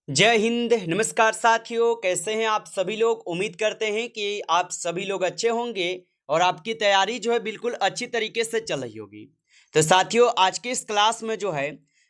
जय हिंद। नमस्कार साथियों, कैसे हैं आप सभी लोग। उम्मीद करते हैं कि आप सभी लोग अच्छे होंगे और आपकी तैयारी जो है बिल्कुल अच्छी तरीके से चल रही होगी। तो साथियों, आज की इस क्लास में जो है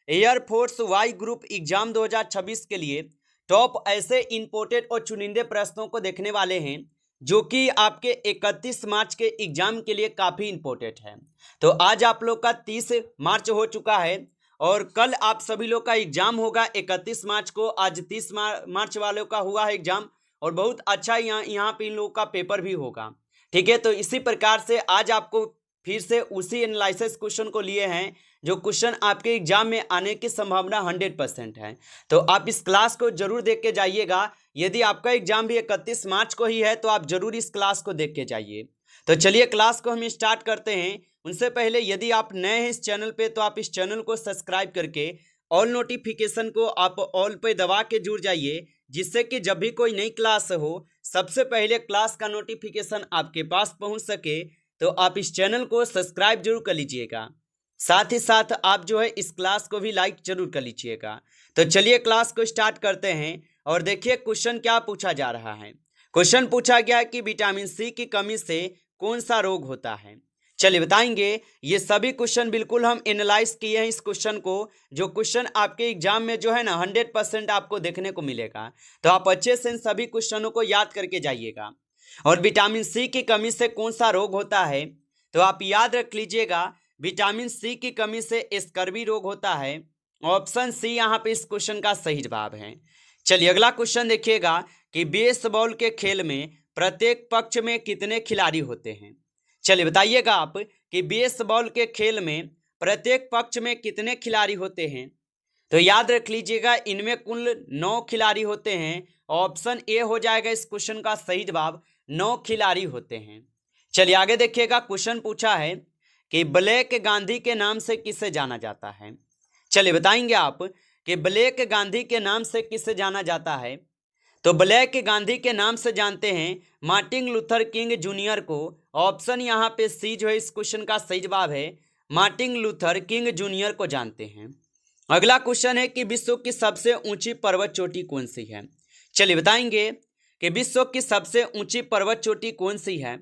एयरफोर्स वाई ग्रुप एग्जाम 2026 के लिए टॉप ऐसे इंपोर्टेड और चुनिंदे प्रश्नों को देखने वाले हैं जो कि आपके 31 मार्च के एग्जाम के लिए काफ़ी इंपॉर्टेंट है। तो आज आप लोग का 30 मार्च हो चुका है और कल आप सभी लोग का एग्जाम होगा 31 मार्च को। आज 30 मार्च वालों का हुआ है एग्जाम और बहुत अच्छा यहाँ पे इन लोगों का पेपर भी होगा। ठीक है, तो इसी प्रकार से आज आपको फिर से उसी एनालिसिस क्वेश्चन को लिए हैं जो क्वेश्चन आपके एग्जाम में आने की संभावना 100% है। तो आप इस क्लास को जरूर देख के जाइएगा। यदि आपका एग्जाम भी 31 मार्च को ही है तो आप जरूर इस क्लास को देख के जाइए। तो चलिए क्लास को हम स्टार्ट करते हैं। उनसे पहले यदि आप नए हैं इस चैनल पे तो आप इस चैनल को सब्सक्राइब करके ऑल नोटिफिकेशन को आप ऑल पे दबा के जुड़ जाइए, जिससे कि जब भी कोई नई क्लास हो सबसे पहले क्लास का नोटिफिकेशन आपके पास पहुंच सके। तो आप इस चैनल को सब्सक्राइब जरूर कर लीजिएगा। साथ ही साथ आप जो है इस क्लास को भी लाइक जरूर कर लीजिएगा। तो चलिए क्लास को स्टार्ट करते हैं और देखिए क्वेश्चन क्या पूछा जा रहा है। क्वेश्चन पूछा गया है कि विटामिन सी की कमी से कौन सा रोग होता है। चलिए बताएंगे। ये सभी क्वेश्चन बिल्कुल हम एनालाइज किए हैं इस क्वेश्चन को, जो क्वेश्चन आपके एग्जाम में जो है ना 100% आपको देखने को मिलेगा। तो आप अच्छे से इन सभी क्वेश्चनों को याद करके जाइएगा। और विटामिन सी की कमी से कौन सा रोग होता है, तो आप याद रख लीजिएगा विटामिन सी की कमी से स्कर्वी रोग होता है। ऑप्शन सी यहाँ पे इस क्वेश्चन का सही जवाब है। चलिए अगला क्वेश्चन देखिएगा कि बेसबॉल के खेल में प्रत्येक पक्ष में कितने खिलाड़ी होते हैं। चलिए बताइएगा आप कि बेसबॉल के खेल में प्रत्येक पक्ष में कितने खिलाड़ी होते हैं। तो याद रख लीजिएगा इनमें कुल 9 खिलाड़ी होते हैं। ऑप्शन ए हो जाएगा इस क्वेश्चन का सही जवाब, 9 खिलाड़ी होते हैं। चलिए आगे देखिएगा। क्वेश्चन पूछा है कि ब्लैक गांधी के नाम से किसे जाना जाता है। चलिए बताएंगे आप कि ब्लैक गांधी के नाम से किसे जाना जाता है। तो ब्लैक गांधी के नाम से जानते हैं मार्टिन लूथर किंग जूनियर को। ऑप्शन यहाँ पे सी जो है इस क्वेश्चन का सही जवाब है, मार्टिन लूथर किंग जूनियर को जानते हैं। अगला क्वेश्चन है कि विश्व की सबसे ऊंची पर्वत चोटी कौन सी है। चलिए बताएंगे कि विश्व की सबसे ऊंची पर्वत चोटी कौन सी है।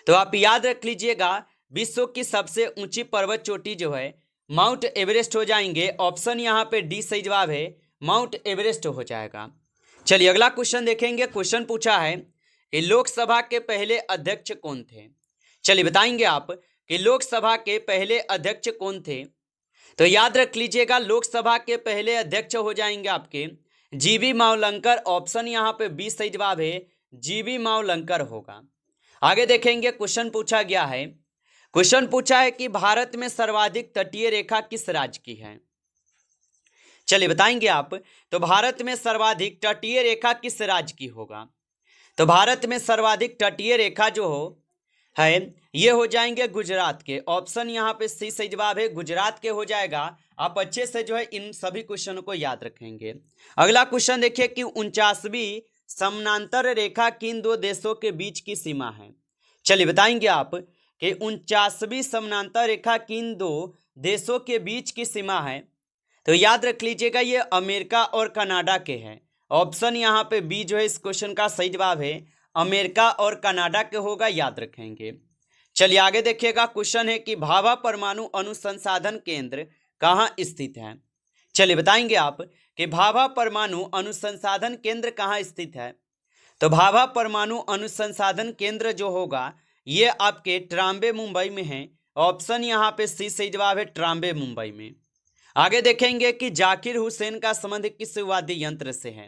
तो आप याद रख लीजिएगा विश्व की सबसे ऊंची पर्वत चोटी जो है माउंट एवरेस्ट हो जाएंगे। ऑप्शन यहाँ पे डी सही जवाब है, माउंट एवरेस्ट हो जाएगा। चलिए अगला क्वेश्चन देखेंगे। क्वेश्चन पूछा है कि लोकसभा के पहले अध्यक्ष कौन थे। चलिए बताएंगे आप कि लोकसभा के पहले अध्यक्ष कौन थे। तो याद रख लीजिएगा लोकसभा के पहले अध्यक्ष हो जाएंगे आपके जीवी मावलंकर। ऑप्शन यहाँ पे बी सही जवाब है, जीवी मावलंकर होगा। आगे देखेंगे। क्वेश्चन पूछा गया है, क्वेश्चन पूछा है कि भारत में सर्वाधिक तटीय रेखा किस राज्य की है। चलिए बताएंगे आप तो भारत में सर्वाधिक तटीय रेखा किस राज्य की होगा। तो भारत में सर्वाधिक तटीय रेखा जो है ये हो जाएंगे गुजरात के। ऑप्शन यहाँ पे सी सही जवाब है, गुजरात के हो जाएगा। आप अच्छे से जो है इन सभी क्वेश्चनों को याद रखेंगे। अगला क्वेश्चन देखिए कि 49वीं समानांतर रेखा किन दो देशों के बीच की सीमा है। चलिए बताएंगे आप कि 49वीं समानांतर रेखा किन दो देशों के बीच की सीमा है। तो याद रख लीजिएगा ये अमेरिका और कनाडा के हैं। ऑप्शन यहाँ पे बी जो है इस क्वेश्चन का सही जवाब है, अमेरिका और कनाडा के होगा, याद रखेंगे। चलिए आगे देखिएगा। क्वेश्चन है कि भाभा परमाणु अनुसंधान केंद्र कहाँ स्थित है। चलिए बताएंगे आप कि भाभा परमाणु अनुसंधान केंद्र कहाँ स्थित है। तो भाभा परमाणु अनुसंधान केंद्र जो होगा ये आपके ट्राम्बे मुंबई में है। ऑप्शन यहाँ पे सी सही जवाब है, ट्राम्बे मुंबई में। आगे देखेंगे कि जाकिर हुसैन का संबंध किस वाद्य यंत्र से है।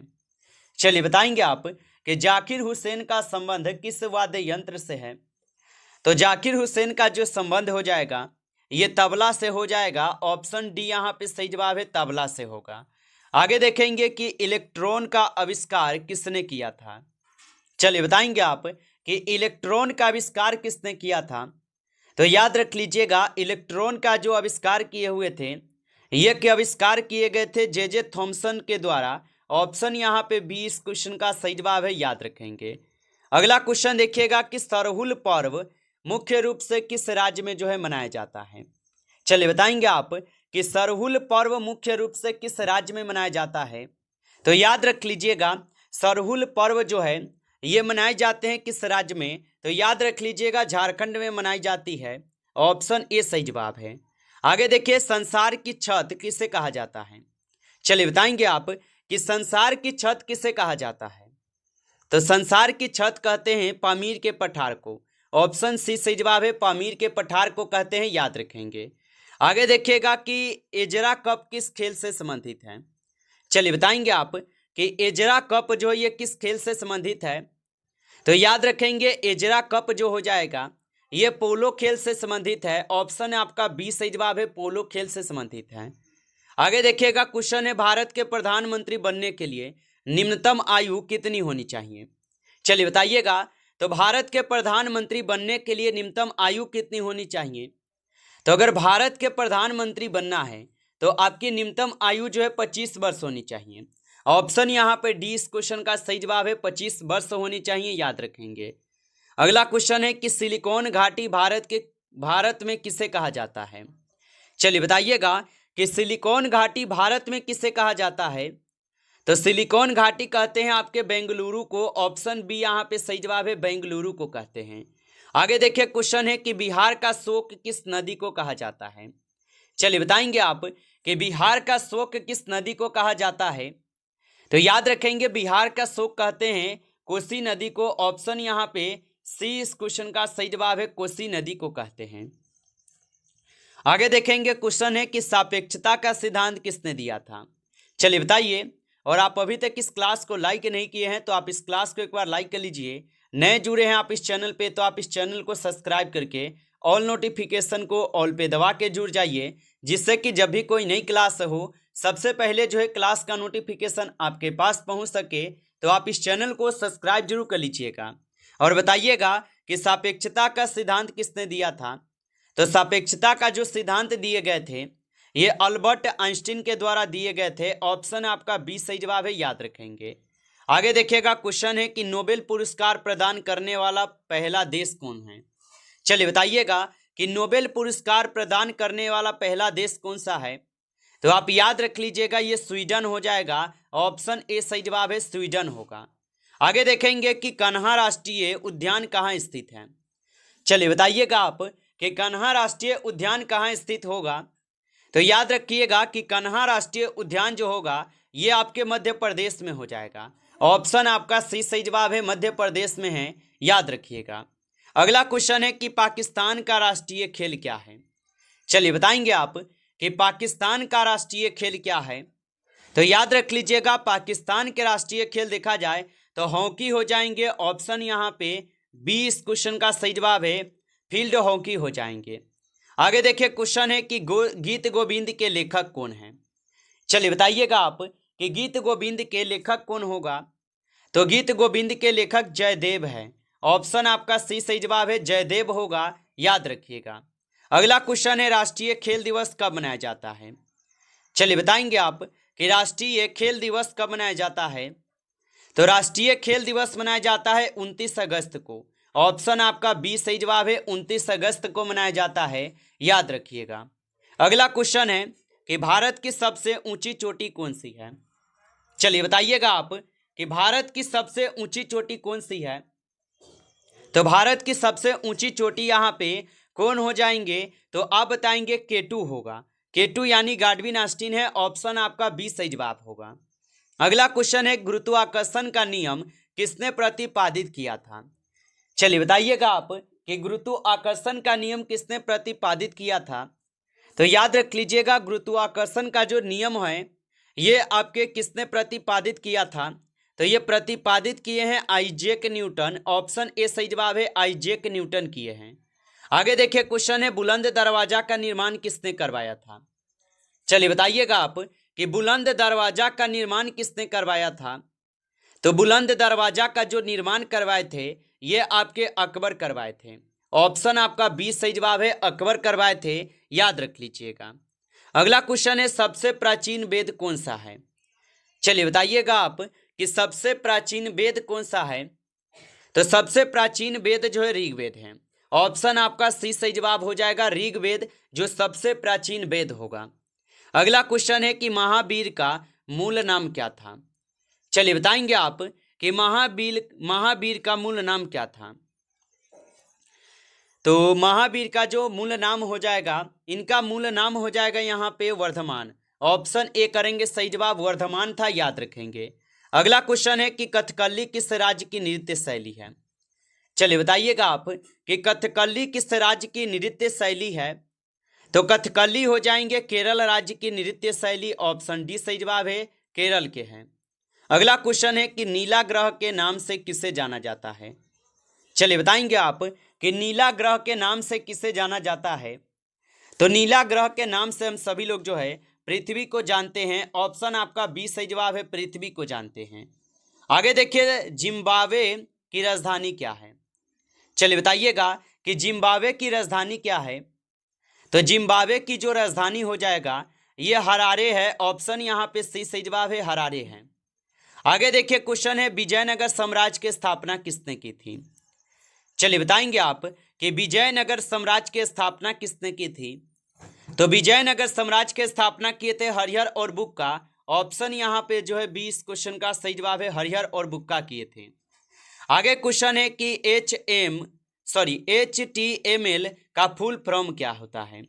चलिए बताएंगे आप कि जाकिर हुसैन का संबंध किस वाद्य यंत्र से है। तो जाकिर हुसैन का जो संबंध हो जाएगा ये तबला से हो जाएगा। ऑप्शन डी यहाँ पे सही जवाब है, तबला से होगा। आगे देखेंगे कि इलेक्ट्रॉन का आविष्कार किसने किया था। चलिए बताएंगे आप कि इलेक्ट्रॉन का आविष्कार किसने किया था। तो याद रख लीजिएगा इलेक्ट्रॉन का जो आविष्कार किए हुए थे ये के आविष्कार किए गए थे जे थॉमसन के द्वारा। ऑप्शन यहाँ पे बी इस क्वेश्चन का सही जवाब है, याद रखेंगे। अगला क्वेश्चन देखिएगा कि सरहुल पर्व मुख्य रूप से किस राज्य में जो है मनाया जाता है। चलिए बताएंगे आप कि सरहुल पर्व मुख्य रूप से किस राज्य में मनाया जाता है। तो याद रख लीजिएगा सरहुल पर्व जो है ये मनाए जाते हैं किस राज्य में? तो याद रख लीजिएगा झारखंड में मनाई जाती है। ऑप्शन ए सही जवाब है। आगे देखिए संसार की छत किसे कहा जाता है? चलिए बताएंगे आप कि संसार की छत किसे कहा जाता है? तो संसार की छत कहते हैं पामीर के पठार को। ऑप्शन सी सही जवाब है, पामीर के पठार को कहते हैं, याद रखेंगे। आगे देखिएगा कि एजरा कप किस खेल से संबंधित है? चलिए बताएंगे आप कि एजरा कप जो है ये किस खेल से संबंधित है? तो याद रखेंगे एजरा कप जो हो जाएगा ये पोलो खेल से संबंधित है। ऑप्शन है आपका बी सही जवाब है, पोलो खेल से संबंधित है। आगे देखिएगा क्वेश्चन है भारत के प्रधानमंत्री बनने के लिए निम्नतम आयु कितनी होनी चाहिए? चलिए बताइएगा तो भारत के प्रधानमंत्री बनने के लिए निम्नतम आयु कितनी होनी चाहिए? तो अगर भारत के प्रधानमंत्री बनना है तो आपकी निम्नतम आयु जो है 25 वर्ष होनी चाहिए। ऑप्शन यहाँ पे डी इस क्वेश्चन का सही जवाब है, 25 वर्ष होनी चाहिए, याद रखेंगे। अगला क्वेश्चन है कि सिलिकॉन घाटी भारत में किसे कहा जाता है? चलिए बताइएगा कि सिलिकॉन घाटी भारत में किसे कहा जाता है? तो सिलिकॉन घाटी कहते हैं आपके बेंगलुरु को। ऑप्शन बी यहाँ पे सही जवाब है, बेंगलुरु को कहते हैं। आगे देखिए क्वेश्चन है कि बिहार का शोक किस नदी को कहा जाता है? चलिए बताएंगे आप कि बिहार का शोक किस नदी को कहा जाता है? तो याद रखेंगे बिहार का शोक कहते हैं कोसी नदी को। ऑप्शन यहाँ पे सी इस क्वेश्चन का सही जवाब है, कोसी नदी को कहते हैं। आगे देखेंगे क्वेश्चन है कि सापेक्षता का सिद्धांत किसने दिया था? चलिए बताइए। और आप अभी तक इस क्लास को लाइक नहीं किए हैं तो आप इस क्लास को एक बार लाइक कर लीजिए। नए जुड़े हैं आप इस चैनल पे तो आप इस चैनल को सब्सक्राइब करके ऑल नोटिफिकेशन को ऑल पे दबा के जुड़ जाइए, जिससे कि जब भी कोई नई क्लास हो सबसे पहले जो है क्लास का नोटिफिकेशन आपके पास पहुंच सके। तो आप इस चैनल को सब्सक्राइब जरूर कर लीजिएगा और बताइएगा कि सापेक्षता का सिद्धांत किसने दिया था? तो सापेक्षता का जो सिद्धांत दिए गए थे ये अल्बर्ट आइंस्टीन के द्वारा दिए गए थे। ऑप्शन आपका बी सही जवाब है, याद रखेंगे। आगे देखिएगा क्वेश्चन है कि नोबेल पुरस्कार प्रदान करने वाला पहला देश कौन है? चलिए बताइएगा कि नोबेल पुरस्कार प्रदान करने वाला पहला देश कौन सा है? तो आप याद रख लीजिएगा ये स्वीडन हो जाएगा। ऑप्शन ए सही जवाब है, स्वीडन होगा। आगे देखेंगे कि कान्हा राष्ट्रीय उद्यान कहाँ स्थित है? चलिए बताइएगा आप कि कान्हा राष्ट्रीय उद्यान कहाँ स्थित होगा? तो याद रखिएगा कि कान्हा राष्ट्रीय उद्यान जो होगा ये आपके मध्य प्रदेश में हो जाएगा। ऑप्शन आपका सी सही जवाब है, मध्य प्रदेश में है, याद रखिएगा। अगला क्वेश्चन है कि पाकिस्तान का राष्ट्रीय खेल क्या है? चलिए बताएंगे आप कि पाकिस्तान का राष्ट्रीय खेल क्या है? तो याद रख लीजिएगा पाकिस्तान के राष्ट्रीय खेल देखा जाए तो हॉकी हो जाएंगे। ऑप्शन यहाँ पे बी इस क्वेश्चन का सही जवाब है, फील्ड हॉकी हो जाएंगे। आगे देखिए क्वेश्चन है कि गीत गोविंद के लेखक कौन है? चलिए बताइएगा आप कि गीत गोविंद के लेखक कौन होगा? तो गीत गोविंद के लेखक जयदेव है। ऑप्शन आपका सी सही जवाब है, जयदेव होगा, याद रखिएगा। अगला क्वेश्चन है राष्ट्रीय खेल दिवस कब मनाया जाता है? चलिए बताएंगे आप कि राष्ट्रीय खेल दिवस कब मनाया जाता है? तो राष्ट्रीय खेल दिवस मनाया जाता है 29 अगस्त को। ऑप्शन आपका बी सही जवाब है, 29 अगस्त को मनाया जाता है, याद रखिएगा। अगला क्वेश्चन है कि भारत की सबसे ऊंची चोटी कौन सी है? चलिए बताइएगा आप कि भारत की सबसे ऊंची चोटी कौन सी है? तो भारत की सबसे ऊंची चोटी यहाँ पे कौन हो जाएंगे? तो आप बताएंगे केटू होगा। केटू यानी गाडविन ऑस्टिन है। ऑप्शन आपका बी सही जवाब होगा। अगला क्वेश्चन है गुरुत्वाकर्षण का नियम किसने प्रतिपादित किया था? चलिए बताइएगा आप कि गुरुत्वाकर्षण का नियम किसने प्रतिपादित किया था? तो याद रख लीजिएगा गुरुत्वाकर्षण का जो नियम है ये आपके किसने प्रतिपादित किया था? तो ये प्रतिपादित किए हैं आइजैक न्यूटन। ऑप्शन ए सही जवाब है, आइजैक न्यूटन किए हैं। आगे देखिए क्वेश्चन है बुलंद दरवाजा का निर्माण किसने करवाया था? चलिए बताइएगा आप कि बुलंद दरवाजा का निर्माण किसने करवाया था? तो बुलंद दरवाजा का जो निर्माण करवाए थे ये आपके अकबर करवाए थे। ऑप्शन आपका बी सही जवाब है, अकबर करवाए थे, याद रख लीजिएगा। अगला क्वेश्चन है सबसे प्राचीन वेद कौन सा है? चलिए बताइएगा आप कि सबसे प्राचीन वेद कौन सा है? तो सबसे प्राचीन वेद जो है ऋग्वेद है। ऑप्शन आपका सी सही जवाब हो जाएगा, ऋग्वेद जो सबसे प्राचीन वेद होगा। अगला क्वेश्चन है कि महावीर का मूल नाम क्या था? चलिए बताएंगे आप कि महावीर का मूल नाम क्या था। तो महावीर का जो मूल नाम हो जाएगा, इनका मूल नाम हो जाएगा यहाँ पे वर्धमान। ऑप्शन ए करेंगे सही जवाब, वर्धमान था, याद रखेंगे। अगला क्वेश्चन है कि कथकली किस राज्य की नृत्य शैली है। चलिए बताइएगा आप कि कथकली किस राज्य की नृत्य शैली है। तो कथकली हो जाएंगे केरल राज्य की नृत्य शैली, ऑप्शन डी सही जवाब है, केरल के हैं। अगला क्वेश्चन है कि नीला ग्रह के नाम से किसे जाना जाता है। चलिए बताएंगे आप कि नीला ग्रह के नाम से किसे जाना जाता है। तो नीला ग्रह के नाम से हम सभी लोग जो है पृथ्वी को जानते हैं, ऑप्शन आपका बी सही जवाब है, पृथ्वी को जानते हैं। आगे देखिए जिम्बाब्वे की राजधानी क्या है। चलिए बताइएगा कि जिम्बाब्वे की राजधानी क्या है। तो जिम्बाब्वे की जो राजधानी हो जाएगा ये हरारे है, ऑप्शन यहाँ पे सी सही जवाब है, हरारे है। आगे देखिए क्वेश्चन है विजयनगर साम्राज्य की स्थापना किसने की थी। चलिए बताएंगे आप कि विजयनगर साम्राज्य की स्थापना किसने की थी। तो विजयनगर साम्राज्य की स्थापना किए थे हरिहर और बुक्का, ऑप्शन यहाँ पे जो है 20 क्वेश्चन का सही जवाब है, हरिहर और बुक्का किए थे। आगे क्वेश्चन है कि HTML का फुल फॉर्म क्या होता है।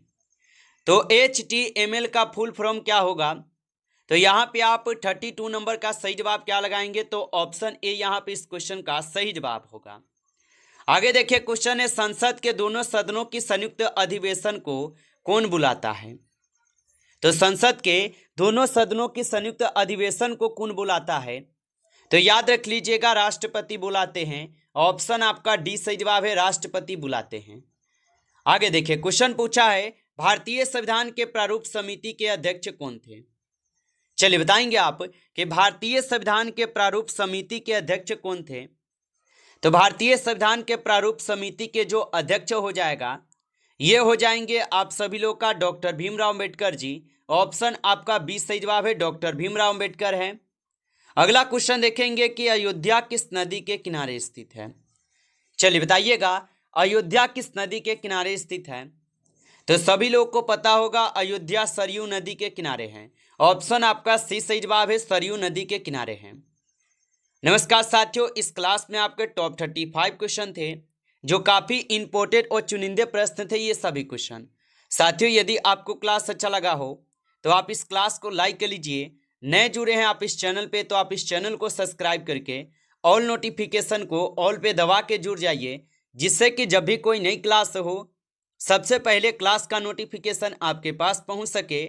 तो HTML का फुल फॉर्म क्या होगा। तो यहाँ पे आप 32 नंबर का सही जवाब क्या लगाएंगे, तो ऑप्शन ए यहाँ पे इस क्वेश्चन का सही जवाब होगा। आगे देखिए क्वेश्चन है संसद के दोनों सदनों की संयुक्त अधिवेशन को कौन बुलाता है। तो संसद के दोनों सदनों की संयुक्त अधिवेशन को कौन बुलाता है। तो याद रख लीजिएगा राष्ट्रपति बुलाते हैं, ऑप्शन आपका डी सही जवाब है, राष्ट्रपति बुलाते हैं। आगे देखिए क्वेश्चन पूछा है भारतीय संविधान के प्रारूप समिति के अध्यक्ष कौन थे। चलिए बताएंगे आप कि भारतीय संविधान के प्रारूप समिति के अध्यक्ष कौन थे। तो भारतीय संविधान के प्रारूप समिति के जो अध्यक्ष हो जाएगा ये हो जाएंगे आप सभी लोग का डॉक्टर भीमराव अंबेडकर जी, ऑप्शन आपका बी सही जवाब है, डॉक्टर भीमराव अंबेडकर है। अगला क्वेश्चन देखेंगे कि अयोध्या किस नदी के किनारे स्थित है। चलिए बताइएगा अयोध्या किस नदी के किनारे स्थित है। तो सभी लोग को पता होगा अयोध्या सरयू नदी के किनारे है, ऑप्शन आपका सी सही जवाब है, सरयू नदी के किनारे है। नमस्कार साथियों, इस क्लास में आपके टॉप 35 क्वेश्चन थे जो काफ़ी इंपॉर्टेंट और चुनिंदे प्रश्न थे ये सभी क्वेश्चन। साथियों यदि आपको क्लास अच्छा लगा हो तो आप इस क्लास को लाइक कर लीजिए। नए जुड़े हैं आप इस चैनल पे तो आप इस चैनल को सब्सक्राइब करके ऑल नोटिफिकेशन को ऑल पे दबा के जुड़ जाइए, जिससे कि जब भी कोई नई क्लास हो सबसे पहले क्लास का नोटिफिकेशन आपके पास पहुंच सके।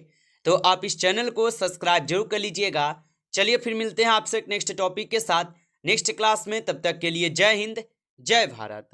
तो आप इस चैनल को सब्सक्राइब जरूर कर लीजिएगा। चलिए फिर मिलते हैं आपसे एक नेक्स्ट टॉपिक के साथ नेक्स्ट क्लास में, तब तक के लिए जय हिंद जय भारत।